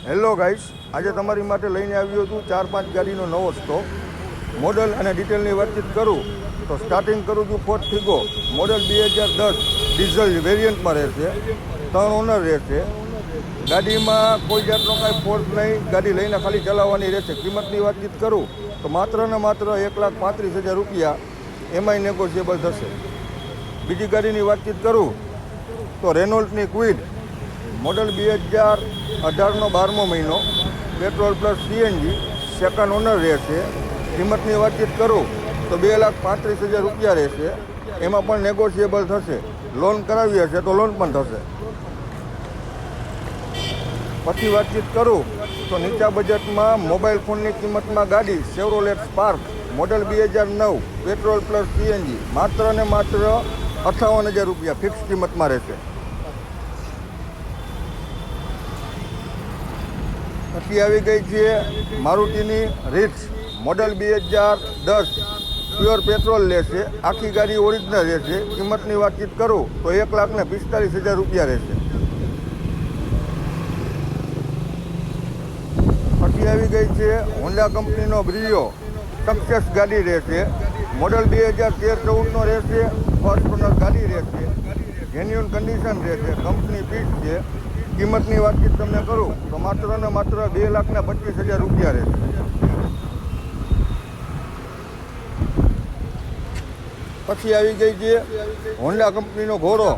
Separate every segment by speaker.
Speaker 1: Hello guys, આજે તમારી માટે લઈને આવ્યો છું 4-5 ગાડીનો નવો સ્ટોક. મોડલ અને ડિટેલની વાતચીત કરું તો સ્ટાર્ટિંગ કરું છું ફોર્ડ ફિગો મોડલ 2010 ડીઝલ વેરિયન્ટમાં રહેશે. 3 ઓનર રહેશે. ગાડીમાં કોઈ જાતનો કાંઈ ફોલ્ટ નહીં. ગાડી લઈને ખાલી ચલાવવાની રહેશે. કિંમતની વાતચીત કરું તો માત્ર ને માત્ર 1,35,000 રૂપિયા એમાંય નેગોશિયેબલ થશે. બીજી ગાડીની વાતચીત કરું તો રેનોલ્ટની ક્વિડ મોડલ 2018નો 12મો મહિનો, petrol plus CNG, second owner રહેશે. કિંમતની વાતચીત કરું તો 2,35,000 રૂપિયા રહેશે. એમાં પણ નેગોશિયેબલ થશે. લોન કરાવી હશે તો લોન પણ થશે. પછી વાતચીત કરું તો નીચા બજેટમાં મોબાઈલ ફોનની કિંમતમાં ગાડી Chevrolet Spark model 2009, petrol plus CNG, માત્ર ને માત્ર 58,000 રૂપિયા ફિક્સ કિંમતમાં રહેશે. પછી આવી ગઈ છે મારુતિની રીટ્સ મોડલ 2010, પ્યોર પેટ્રોલ લેશે. આખી ગાડી ઓરિજિનલ રહેશે. કિંમતની વાતચીત કરું તો 1,45,000 રૂપિયા રહેશે. પછી આવી ગઈ છે હોન્ડા કંપનીનો બ્રિયો સક્સેસ ગાડી રહેશે. મોડલ 2013-14નો રહેશે. ફર્સ્ટ ઓનર ગાડી રહેશે. જેન્યુઅન કન્ડિશન રહેશે. કંપની ફિટ છે. કિંમતની વાતચીત તમને કરું તો માત્ર ને માત્ર 2,25,000 રૂપિયા રહેશે. પછી આવી ગઈ છે હોન્ડા કંપનીનો ઘોડો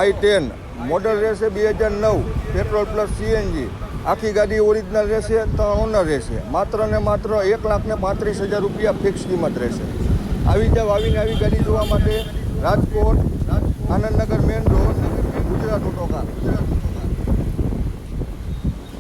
Speaker 1: i10 મોડલ રહેશે 2009, પેટ્રોલ પ્લસ સીએનજી, આખી ગાડી ઓરિજિનલ રહેશે. 3 ઓનર રહેશે. માત્ર ને માત્ર 1,35,000 રૂપિયા ફિક્સ કિંમત રહેશે. આવી જાવ, આવી ગાડી જોવા માટે રાજકોટ આનંદનગર મેઇન રોડ, ગુજરાત ઓટોકાર.